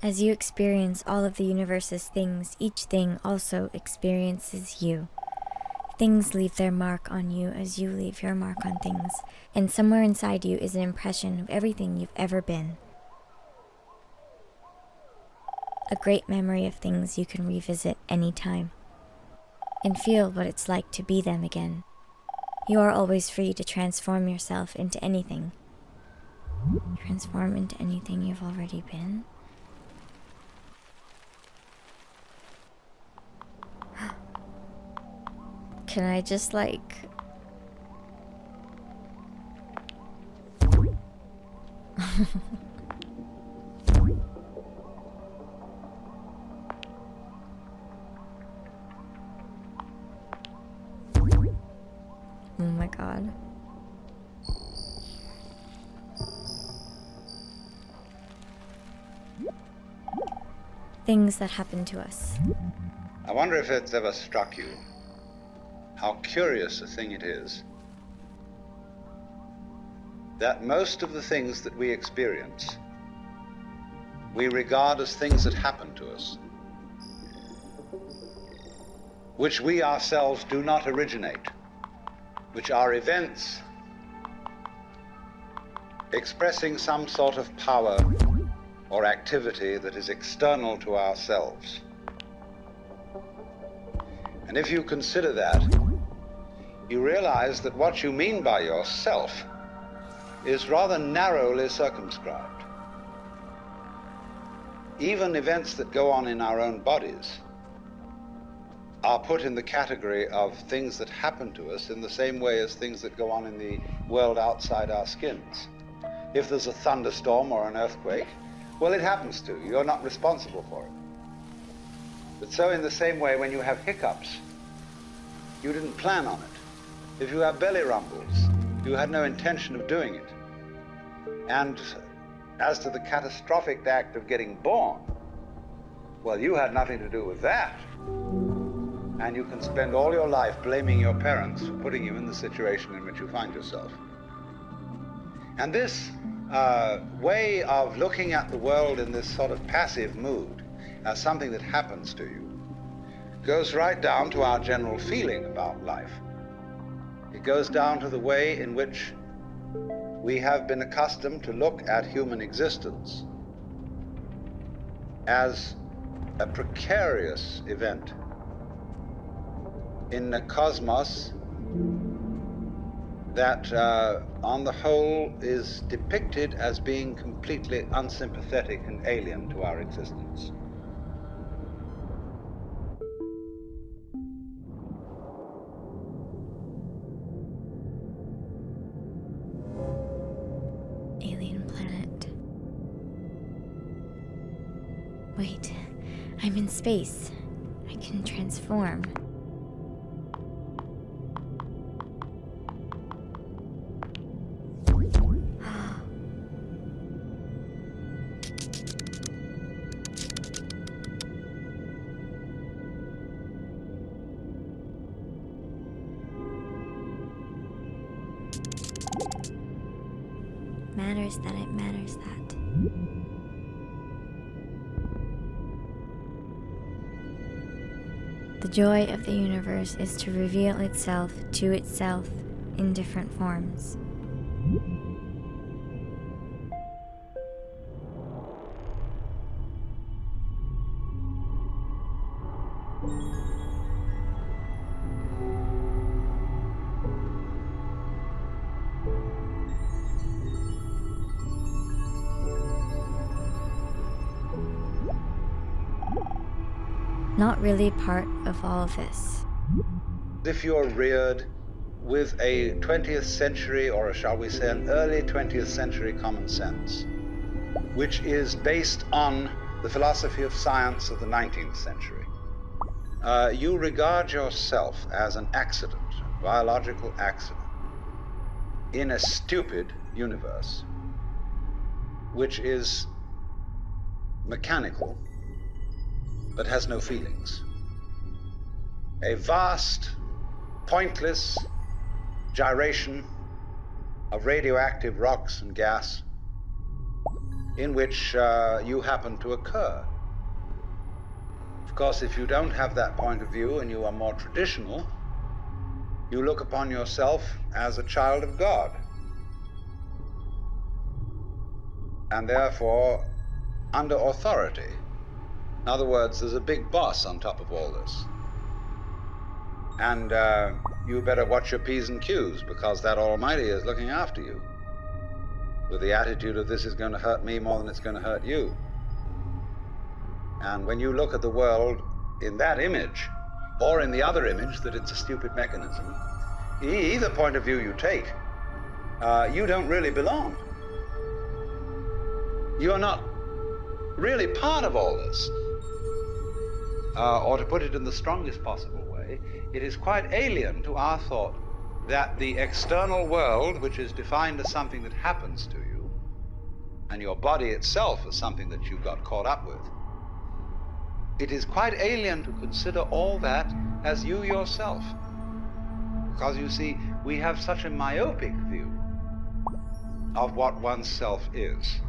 As you experience all of the universe's things, each thing also experiences you. Things leave their mark on you as you leave your mark on things, and somewhere inside you is an impression of everything you've ever been. A great memory of things you can revisit anytime, and feel what it's like to be them again. You are always free to transform yourself into anything. Transform into anything you've already been? Can I just Oh my god. Things that happen to us. I wonder if it's ever struck you how curious a thing it is that most of the things that we experience we regard as things that happen to us, which we ourselves do not originate, which are events expressing some sort of power or activity that is external to ourselves. And if you consider that, you realize that what you mean by yourself is rather narrowly circumscribed. Even events that go on in our own bodies are put in the category of things that happen to us in the same way as things that go on in the world outside our skins. If there's a thunderstorm or an earthquake, well, it happens to you. You're not responsible for it. But so in the same way, when you have hiccups, you didn't plan on it. If you have belly rumbles, you had no intention of doing it. And as to the catastrophic act of getting born, well, you had nothing to do with that. And you can spend all your life blaming your parents for putting you in the situation in which you find yourself. And this way of looking at the world in this sort of passive mood as something that happens to you goes right down to our general feeling about life. It goes down to the way in which we have been accustomed to look at human existence as a precarious event in a cosmos that, on the whole, is depicted as being completely unsympathetic and alien to our existence. Alien planet. Wait, I'm in space. I can transform. Matters that it matters that. The joy of the universe is to reveal itself to itself in different forms. Not really part of all of this. If you're reared with a 20th century, or shall we say an early 20th century common sense, which is based on the philosophy of science of the 19th century, you regard yourself as an accident, a biological accident, in a stupid universe, which is mechanical, but has no feelings. A vast, pointless gyration of radioactive rocks and gas in which you happen to occur. Of course, if you don't have that point of view and you are more traditional, you look upon yourself as a child of God, and therefore under authority. In other words, there's a big boss on top of all this. And you better watch your P's and Q's, because that Almighty is looking after you with the attitude of this is going to hurt me more than it's going to hurt you. And when you look at the world in that image, or in the other image that it's a stupid mechanism, either point of view you take, you don't really belong. You are not really part of all this. Or to put it in the strongest possible way, it is quite alien to our thought that the external world, which is defined as something that happens to you, and your body itself as something that you got caught up with, it is quite alien to consider all that as you yourself. Because you see, we have such a myopic view of what oneself is.